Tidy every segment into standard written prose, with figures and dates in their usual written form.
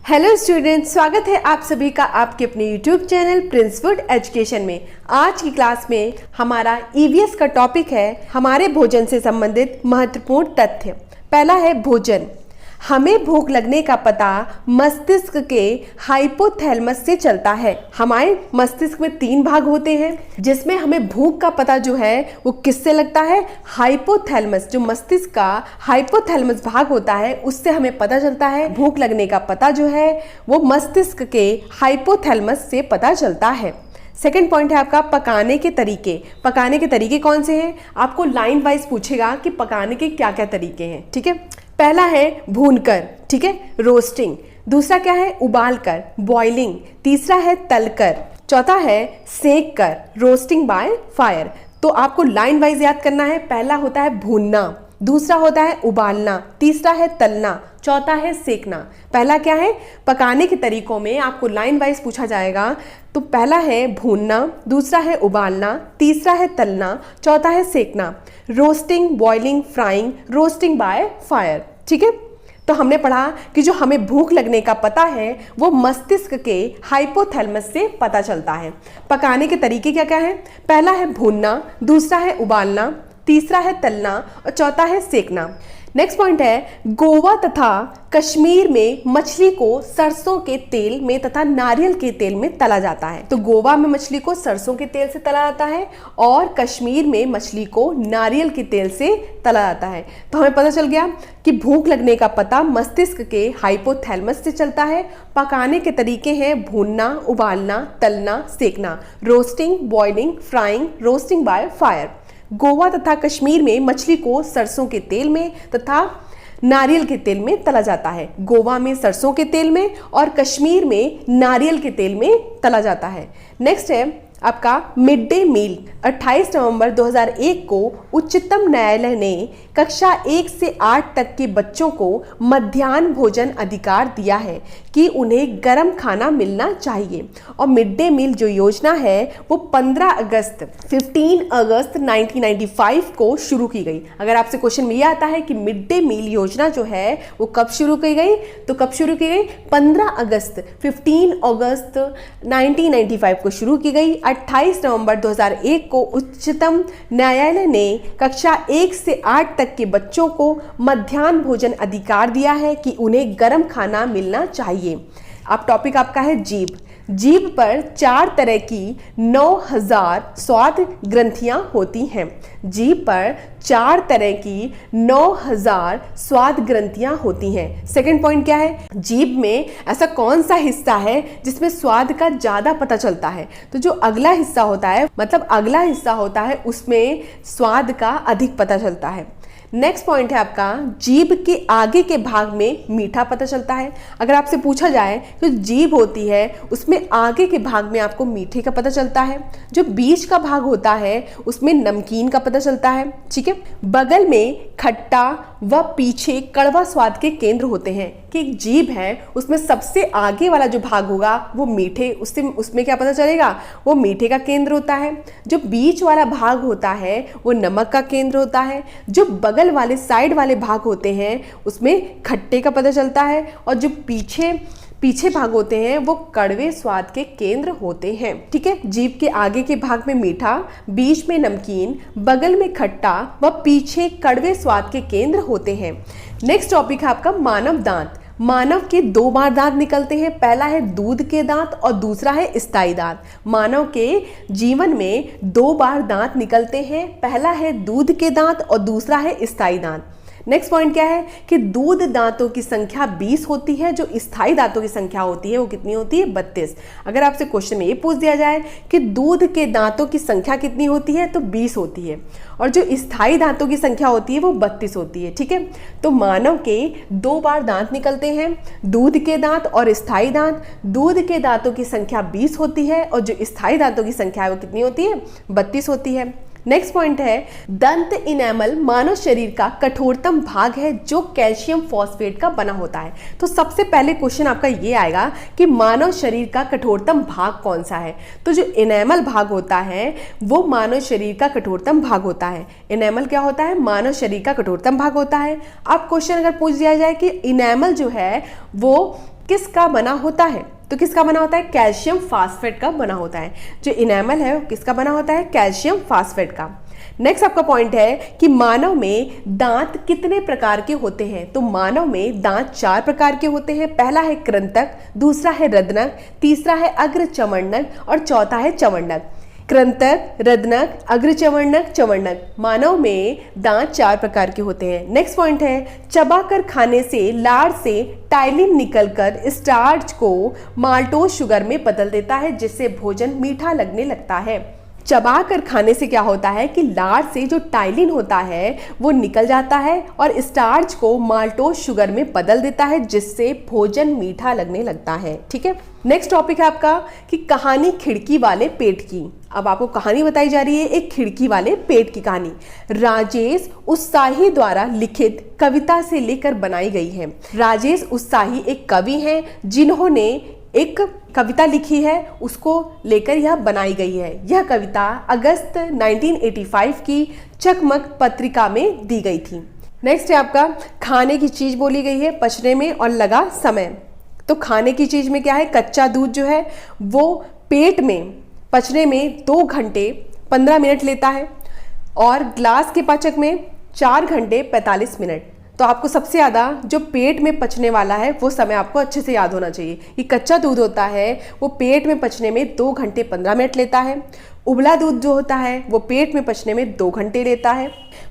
Hello students, स्वागत है आप सभी का आपके अपने यूट्यूब चैनल प्रिंसवुड एजुकेशन में। आज की क्लास में हमारा ईवीएस का टॉपिक है हमारे भोजन से संबंधित महत्वपूर्ण तथ्य। पहला है भोजन। हमें भूख लगने का पता मस्तिष्क के हाइपोथैलेमस से चलता है। हमारे मस्तिष्क में 3 भाग होते हैं जिसमें हमें भूख का पता जो है वो किससे लगता है? हाइपोथैलेमस, जो मस्तिष्क का हाइपोथैलेमस भाग होता है उससे हमें पता चलता है। भूख लगने का पता जो है वो मस्तिष्क के हाइपोथैलेमस से पता चलता है। सेकेंड पॉइंट है आपका पकाने के तरीके। पकाने के तरीके कौन से हैं? आपको लाइन वाइज पूछेगा कि पकाने के क्या क्या तरीके हैं। ठीक है, पहला है भूनकर, ठीक है, रोस्टिंग। दूसरा क्या है? उबालकर, बॉइलिंग। तीसरा है तलकर। चौथा है सेक कर, रोस्टिंग बाय फायर। तो आपको लाइन वाइज याद करना है। पहला होता है भूनना, दूसरा होता है उबालना, तीसरा है तलना, चौथा है सेकना। पहला क्या है? पकाने के तरीकों में आपको लाइन वाइज पूछा जाएगा तो पहला है भूनना, दूसरा है उबालना, तीसरा है तलना, चौथा है सेकना। Roasting, boiling, frying, roasting by fire. ठीक है, तो हमने पढ़ा कि जो हमें भूख लगने का पता है वो मस्तिष्क के हाइपोथैलेमस से पता चलता है। पकाने के तरीके क्या क्या है? पहला है भूनना, दूसरा है उबालना, तीसरा है तलना और चौथा है सेकना। नेक्स्ट पॉइंट है गोवा तथा कश्मीर में मछली को सरसों के तेल में तथा नारियल के तेल में तला जाता है। तो गोवा में मछली को सरसों के तेल से तला जाता है और कश्मीर में मछली को नारियल के तेल से तला जाता है। तो हमें पता चल गया कि भूख लगने का पता मस्तिष्क के हाइपोथैलेमस से चलता है। पकाने के तरीके हैं भूनना, उबालना, तलना, सेकना। Roasting, boiling, frying, roasting by fire. Goa तथा कश्मीर में मछली को सरसों के तेल में तथा नारियल के तेल में तला जाता है। गोवा में सरसों के तेल में और कश्मीर में नारियल के तेल में तला जाता है। नेक्स्ट है आपका मिड डे मील। 28 नवंबर 2001 को उच्चतम न्यायालय ने कक्षा 1 से 8 तक के बच्चों को मध्याह्न भोजन अधिकार दिया है कि उन्हें गर्म खाना मिलना चाहिए। और मिड डे मील जो योजना है वो 15 अगस्त 1995 को शुरू की गई। अगर आपसे क्वेश्चन में ये आता है कि मिड डे मील योजना जो है वो कब शुरू की गई, तो कब शुरू की गई? 15 अगस्त 1995 को शुरू की गई। 28 नवंबर 2001 को उच्चतम न्यायालय ने कक्षा 1 से 8 तक के बच्चों को मध्याह्न भोजन अधिकार दिया है कि उन्हें गर्म खाना मिलना चाहिए। अब टॉपिक आपका है जीभ। जीभ पर 4 तरह की 9000 स्वाद ग्रंथियां होती हैं। जीभ पर 4 तरह की 9000 स्वाद ग्रंथियां होती हैं। सेकंड पॉइंट क्या है? जीभ में ऐसा कौन सा हिस्सा है जिसमें स्वाद का ज्यादा पता चलता है? तो जो अगला हिस्सा होता है, मतलब अगला हिस्सा होता है उसमें स्वाद का अधिक पता चलता है। नेक्स्ट पॉइंट है आपका जीभ के आगे के भाग में मीठा पता चलता है। अगर आपसे पूछा जाए तो जीभ होती है उसमें आगे के भाग में आपको मीठे का पता चलता है। जो बीच का भाग होता है उसमें नमकीन का पता चलता है। ठीक है, बगल में खट्टा व पीछे कड़वा स्वाद के केंद्र होते हैं। कि एक जीभ है उसमें सबसे आगे वाला जो भाग होगा वो मीठे, उसमें क्या पता चलेगा? वो मीठे का केंद्र होता है। जो बीच वाला भाग होता है वो नमक का केंद्र होता है। जो बगल वाले साइड वाले भाग होते हैं उसमें खट्टे का पता चलता है। और जो पीछे भाग होते हैं वो कड़वे स्वाद के केंद्र होते हैं। ठीक है, जीभ के आगे के भाग में मीठा, बीच में नमकीन, बगल में खट्टा व पीछे कड़वे स्वाद के केंद्र होते हैं। नेक्स्ट टॉपिक है आपका मानव दांत। मानव के 2 बार दांत निकलते हैं। पहला है दूध के दांत और दूसरा है स्थायी दांत। मानव के जीवन में 2 बार दांत निकलते हैं। पहला है दूध के दांत और दूसरा है स्थायी दांत। नेक्स्ट पॉइंट क्या है कि दूध दांतों की संख्या 20 होती है। जो स्थायी दांतों की संख्या होती है वो कितनी होती है? 32। अगर आपसे क्वेश्चन में ये पूछ दिया जाए कि दूध के दांतों की संख्या कितनी होती है तो 20 होती है और जो स्थायी दांतों की संख्या होती है वो 32 होती है। ठीक है, तो मानव के 2 बार दांत निकलते हैं, दूध के दांत और स्थायी दांत। दूध के दांतों की संख्या 20 होती है और जो स्थायी दांतों की संख्या है वो कितनी होती है? 32 होती है। नेक्स्ट पॉइंट है दंत इनेमल मानव शरीर का कठोरतम भाग है जो कैल्शियम फॉस्फेट का बना होता है। तो सबसे पहले क्वेश्चन आपका ये आएगा कि मानव शरीर का कठोरतम भाग कौन सा है? तो जो इनेमल भाग होता है वो मानव शरीर का कठोरतम भाग होता है। इनेमल क्या होता है? मानव शरीर का कठोरतम भाग होता है। अब क्वेश्चन अगर पूछ दिया जाए कि इनेमल जो है वो किसका बना होता है? तो किसका बना होता है? कैल्शियम फास्फेट का बना होता है। जो इनेमल है वो किसका बना होता है? कैल्शियम फास्फेट का। नेक्स्ट आपका पॉइंट है कि मानव में दांत कितने प्रकार के होते हैं? तो मानव में दांत 4 प्रकार के होते हैं। पहला है कृंतक, दूसरा है रदनक, तीसरा है अग्रचवर्णक और चौथा है चवर्णक। कृंतक, रदनक, अग्रचवर्णक, चवर्णक। मानव में दांत 4 प्रकार के होते हैं। नेक्स्ट पॉइंट है चबाकर खाने से लार से टाइलिन निकलकर स्टार्च को माल्टोज शुगर में बदल देता है, जिससे भोजन मीठा लगने लगता है। चबाकर खाने से क्या होता है कि लार से जो टाइलिन होता है वो निकल जाता है और स्टार्च को माल्टोज शुगर में बदल देता है, जिससे भोजन मीठा लगने लगता है। ठीक है, नेक्स्ट टॉपिक है आपका कि कहानी खिड़की वाले पेट की। अब आपको कहानी बताई जा रही है एक खिड़की वाले पेट की कहानी। राजेश उत्साही द्वारा लिखित कविता से लेकर बनाई गई है। राजेश उत्साही एक कवि हैं जिन्होंने एक कविता लिखी है, उसको लेकर यह बनाई गई है। यह कविता अगस्त 1985 की चकमक पत्रिका में दी गई थी। नेक्स्ट है आपका खाने की चीज बोली गई है, पचने में और लगा समय। तो खाने की चीज में क्या है? कच्चा दूध जो है वो पेट में पचने में 2 घंटे 15 मिनट लेता है और ग्लास के पाचक में 4 घंटे 45 मिनट। तो आपको सबसे ज़्यादा जो पेट में पचने वाला है वो समय आपको अच्छे से याद होना चाहिए कि कच्चा दूध होता है वो पेट में पचने में 2 घंटे 15 मिनट लेता है। उबला दूध जो होता है वो पेट में पचने में 2 घंटे लेता है।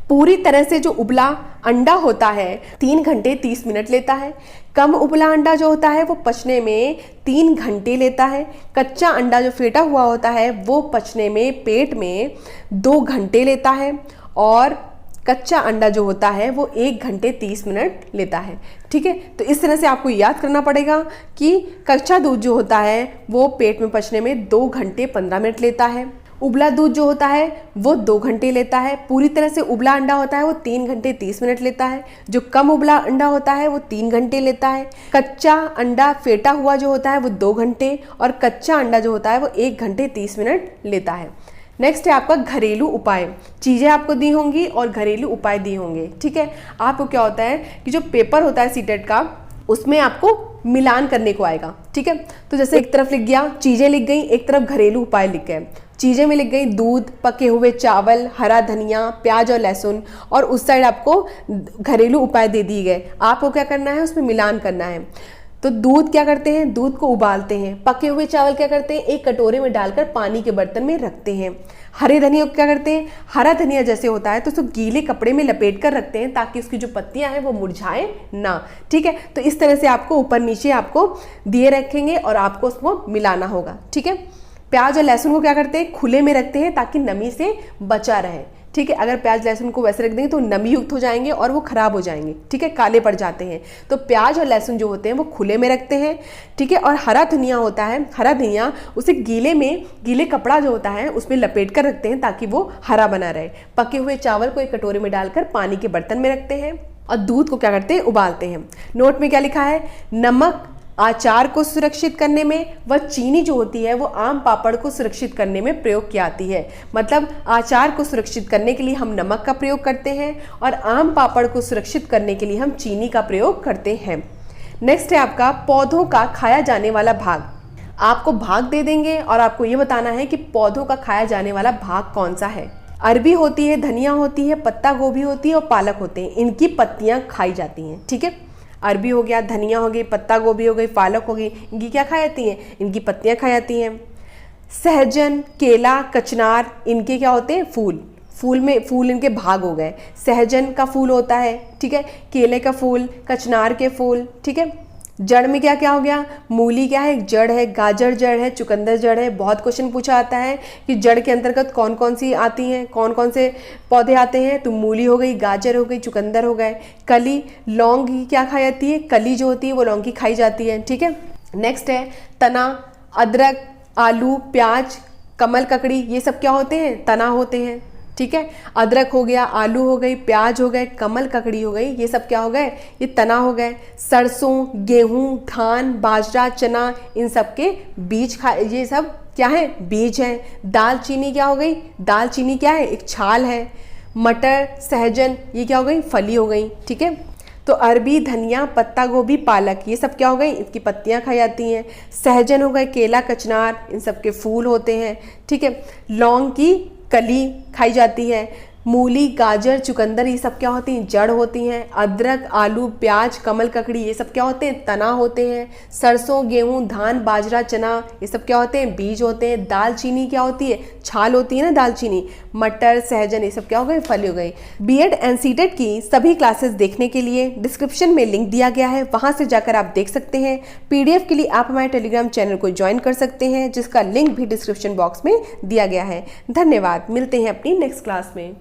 पूरी तरह से जो उबला अंडा होता है 3 घंटे 30 मिनट लेता है। कम उबला अंडा जो होता है वो पचने में 3 घंटे लेता है। कच्चा अंडा जो फेटा हुआ होता है वो पचने में पेट में 2 घंटे लेता है और कच्चा अंडा जो होता है वो 1 घंटे 30 मिनट लेता है। ठीक है, तो इस तरह से आपको याद करना पड़ेगा कि कच्चा दूध जो होता है वो पेट में पचने में 2 घंटे 15 मिनट लेता है। उबला दूध जो होता है वो 2 घंटे लेता है। पूरी तरह से उबला अंडा होता है वो 3 घंटे 30 मिनट लेता है। जो कम उबला अंडा होता है वो 3 घंटे लेता है। कच्चा अंडा फेटा हुआ जो होता है वो 2 घंटे और कच्चा अंडा जो होता है वो 1 घंटे 30 मिनट लेता है। नेक्स्ट है आपका घरेलू उपाय। चीज़ें आपको दी होंगी और घरेलू उपाय दिए होंगे। ठीक है, आपको क्या होता है कि जो पेपर होता है सीटेट का उसमें आपको मिलान करने को आएगा। ठीक है, तो जैसे एक तरफ लिख गया चीज़ें लिख गई, एक तरफ घरेलू उपाय लिख गए। चीज़ें में लिख गई दूध, पके हुए चावल, हरा धनिया, प्याज और लहसुन, और उस साइड आपको घरेलू उपाय दे दिए गए। आपको क्या करना है? उसमें मिलान करना है। तो दूध क्या करते हैं? दूध को उबालते हैं। पके हुए चावल क्या करते हैं? एक कटोरे में डालकर पानी के बर्तन में रखते हैं। हरे धनिया को क्या करते हैं? हरा धनिया जैसे होता है तो उसको गीले कपड़े में लपेट कर रखते हैं ताकि उसकी जो पत्तियां हैं वो मुरझाए ना। ठीक है, तो इस तरह से आपको ऊपर नीचे आपको दिए रखेंगे और आपको उसको मिलाना होगा। ठीक है, प्याज और लहसुन को क्या करते हैं? खुले में रखते हैं ताकि नमी से बचा रहे। ठीक है, अगर प्याज लहसुन को वैसे रख देंगे तो नमी युक्त हो जाएंगे और वो खराब हो जाएंगे। ठीक है, काले पड़ जाते हैं। तो प्याज और लहसुन जो होते हैं वो खुले में रखते हैं। ठीक है, और हरा धनिया होता है, हरा धनिया उसे गीले कपड़ा जो होता है उसमें लपेट कर रखते हैं ताकि वो हरा बना रहे। पके हुए चावल को एक कटोरे में डालकर पानी के बर्तन में रखते हैं और दूध को क्या करते हैं? उबालते हैं। नोट में क्या लिखा है? नमक आचार को सुरक्षित करने में व चीनी जो होती है वो आम पापड़ को सुरक्षित करने में प्रयोग की आती है। मतलब आचार को सुरक्षित करने के लिए हम नमक का प्रयोग करते हैं और आम पापड़ को सुरक्षित करने के लिए हम चीनी का प्रयोग करते हैं। नेक्स्ट है आपका पौधों का खाया जाने वाला भाग। आपको भाग दे देंगे और आपको ये बताना है कि पौधों का खाया जाने वाला भाग कौन सा है। अरबी होती है, धनिया होती है, पत्ता गोभी होती है और पालक होते हैं। इनकी पत्तियां खाई जाती हैं। ठीक है, अरबी हो गया, धनिया हो गई, पत्ता गोभी हो गई, पालक हो गई, इनकी क्या खाई जाती हैं? इनकी पत्तियां खाई जाती हैं। सहजन, केला, कचनार, इनके क्या होते हैं? फूल इनके भाग हो गए। सहजन का फूल होता है, ठीक है, केले का फूल, कचनार के फूल। ठीक है, जड़ में क्या क्या हो गया? मूली क्या है? जड़ है। गाजर जड़ है, चुकंदर जड़ है। बहुत क्वेश्चन पूछा आता है कि जड़ के अंतर्गत कौन कौन सी आती हैं, कौन कौन से पौधे आते हैं। तो मूली हो गई, गाजर हो गई, चुकंदर हो गए। कली, लौंग की क्या खाई जाती है? कली जो होती है वो लौंग की खाई जाती है। ठीक है, नेक्स्ट है तना, अदरक, आलू, प्याज, कमल ककड़ी, ये सब क्या होते हैं? तना होते हैं। ठीक है, अदरक हो गया, आलू हो गई, प्याज हो गए, कमल ककड़ी हो गई, ये सब क्या हो गए? ये तना हो गए। सरसों, गेहूं, धान, बाजरा, चना, इन सब के बीज ये सब क्या है? बीज हैं। दालचीनी क्या हो गई? दालचीनी क्या है? एक छाल है। मटर, सहजन, ये क्या हो गई? फली हो गई। ठीक है, तो अरबी, धनिया, पत्ता गोभी, पालक, ये सब क्या हो गई, इसकी पत्तियां खाई जाती हैं। सहजन हो गए, केला, कचनार, इन सब के फूल होते हैं। ठीक है, लौंग की कली खाई जाती है। मूली, गाजर, चुकंदर, ये सब क्या होती हैं, जड़ होती हैं। अदरक, आलू, प्याज, कमल ककड़ी, ये सब क्या होते हैं, तना होते हैं। सरसों, गेहूं, धान, बाजरा, चना, ये सब क्या होते हैं, बीज होते हैं। दालचीनी क्या होती है, छाल होती है ना दालचीनी। मटर, सहजन, ये सब क्या हो गए, फल हो गए। बीएड एनसीटेट की सभी क्लासेस देखने के लिए डिस्क्रिप्शन में लिंक दिया गया है, वहां से जाकर आप देख सकते हैं। पीडीएफ के लिए आप हमारे टेलीग्राम चैनल को ज्वाइन कर सकते हैं, जिसका लिंक भी डिस्क्रिप्शन बॉक्स में दिया गया है। धन्यवाद, मिलते हैं अपनी नेक्स्ट क्लास में।